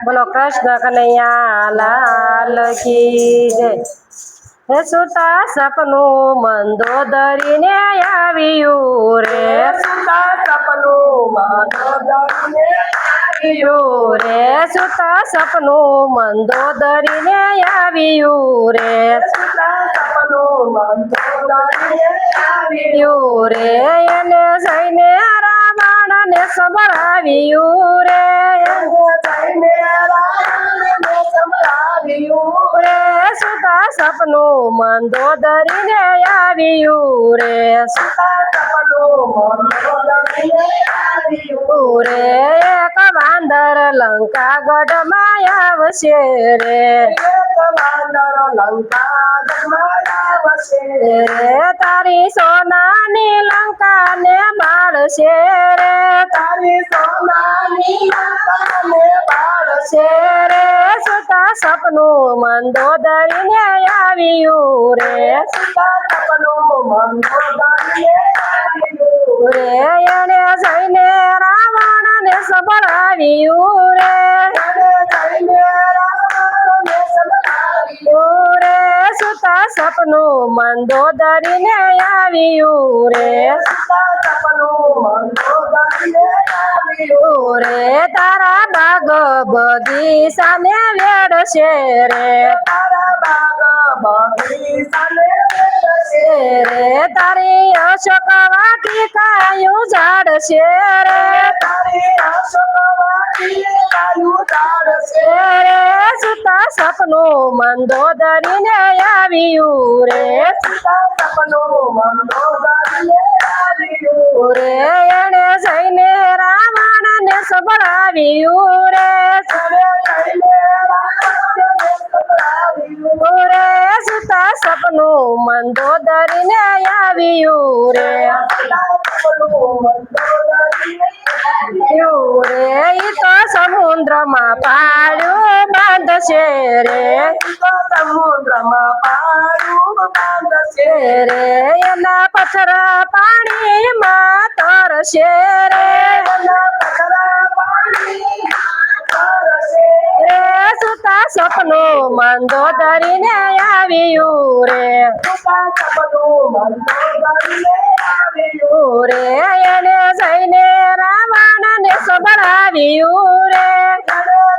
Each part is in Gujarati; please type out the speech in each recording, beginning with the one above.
બોલો કૃષ્ણ કનૈયા લાલ કી જય. હે સુતા સપનું મંદોદરીને આવ્યું રે, સુતા સપનું મંદોદરીને આવ્યું રે, સુતા સપનું મંદોદરીને આવ્યું રે, સુતા સપનું મંદોદરીને આવ્યું રે, એને જઈને રાવણને સંભળાવ્યું રે, જઈને રાવણને સંભળાવ્યું રે, સુતા સપનું મંદોદરીને આવ્યું રે, સુતા સપનું મંદોદરીને આવ્યું રે, એક વાંદર લંકા ગઢમાં આવશે રે, એક વાનર લંકા ગઢમાં આવશે રે, તારી સોનાની લંકાને બાળશે રે, તારી સોનાની લંકાને બાળશે રે, સુતા સપનું મંદોદરીને આવ્યું રે, સુતા સપનું મંદોદરીને આવ્યું રે, એને જઈને રાવણને સંભળાવ્યું રે, જઈને રાવણને સંભળાવ્યું રે, સુતા સપનું મંદોદરીને આવ્યું રે, સુતા સપનું મંદોદરીને આવ્યું રે, તારા બાગ બગીચાને વેડશે રે, તારા બાગ બગીચાને વેડશે રે, તારી અશોક વાટિકાયું ઝાડશે રે, તારી અશોક વાટિકાયું ઝાડશે રે, સુતા સપનું મંદોદરીને આવ્યું રે, સુતા સપનું મંદોદરીને આવ્યું રે, એને જઈને રાવણને સંભળાવ્યું રે, જઈને રાવણને સંભળાવ્યું રે, સુતા સપનું મંદોદરીને આવ્યું રે, રે, ઈ તો સમુદ્રમાં પાડ્યું બાંધશે રે, સમુદ્રમાં પાડું બાંધશે રે, એના પથ્થર પાણીમાં તરશે રે, પથરા પાણી તરશે રે, સુતા સપનું મંદોદરીને આવ્યું રે, સુતા સપનું મંદોદરીને આવ્યું રે, એને જઈને રાવણને સંભળાવ્યું રે,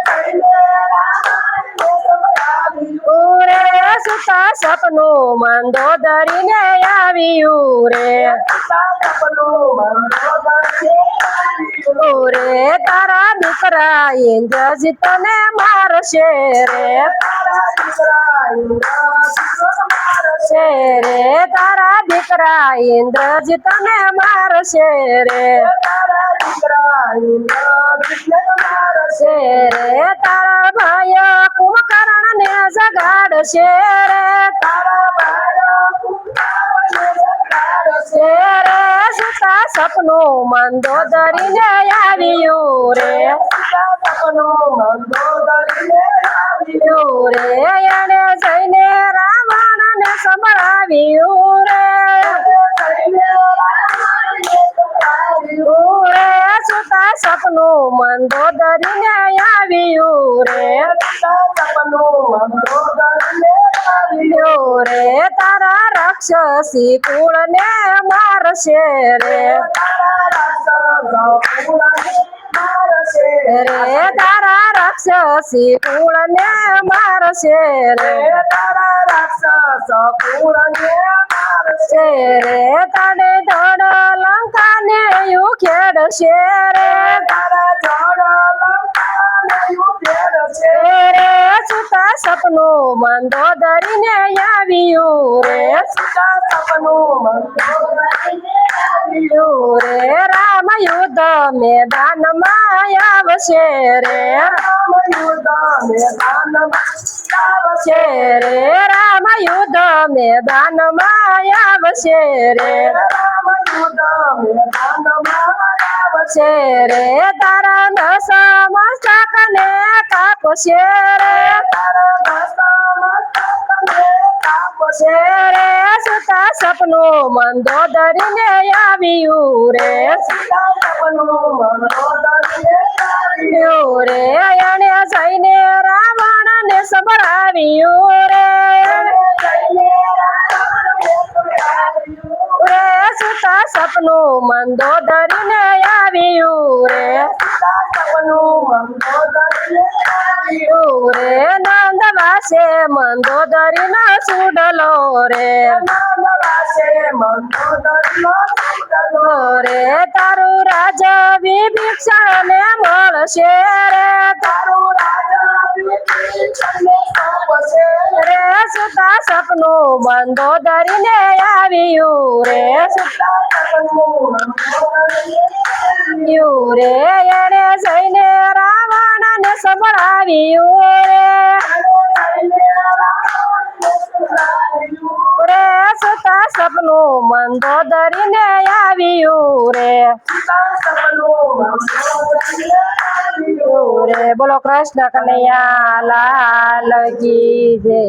જઈને રાવણને સંભળાવ્યું રે, સુતા સપનું મંદોદરીને આવ્યું રે, સુતા સપનું મંદોદરીને આવ્યું રે, તારા દીકરા ઇન્દ્રજીતને મારશે રે, તારા દીકરા ઇન્દ્રજીત મારશે રે, તારા દીકરા ઇન્દ્રજીતને મારશે રે, તારા દીકરા ઇન્દ્રજીતને મારશે રે, તારા ભાઈ કુંભકર્ણને જગાડશે રે, તારા બાળક કુંભારને જગાડશે રે, સુતા સપનું મંદોદરીને આવ્યું રે, સુતા સપનું મંદોદરીને આવ્યું રે, એને જઈને રાવણને સંભળાવ્યું રે, જઈને રાવણને સંભળાવ્યું રે, સુતા સપનું મંદોદરીને આવ્યું રે, સુતા સપનું મંદોદરીને આવ્યું રે, તારા રાક્ષસી કુળને મારશે રે, તારા રાક્ષસ કુળને મારશે રે, તારા રાક્ષસી કુળને મારશે રે, તારા રાક્ષસ કુળને મારશે રે, તને ધડ લંકાને ઉખેડશે રે, તારા જળ લંકાને ઉભેરશે રે, સુતા સપનું મંદોદરીને આવ્યું રે, સુતા સપનું મંદોદરીને આવ્યું રે, રામ યુદ્ધ મેદાનમાં આવશે રે, રામ યુદ્ધ મેદાનમાં આવશે રે, રામ યુદ્ધ મેદાનમાં આવશે રે, રામ યુદ્ધ મેદાનમાં આવશે રે, તારા દસ મસ્તકને કાપશે રે, તારા દસ મસ્તકને કાપશે આવશે રે સુતા સપનું મંદોદરીને આવ્યું રે સીતા સપનું મંદોદરીને આવ્યું રે એને જઈને રાવણને સંભળાવ્યું રે રે સુતા સપનું મંદોદરીને આવ્યું રે રે નંદવાસે મંદોદરીનો સુડલો રે રે તારું રાજ વિભીષણને મળશે રે રે સુતા સપનું મંદોદરીને આવ્યું રે રે એને જઈને રાવણને સંભળાવ્યું રે સુતા સપનું મંદોદરીને આવ્યું રે બોલો કૃષ્ણ કનૈયા લાલ કી જય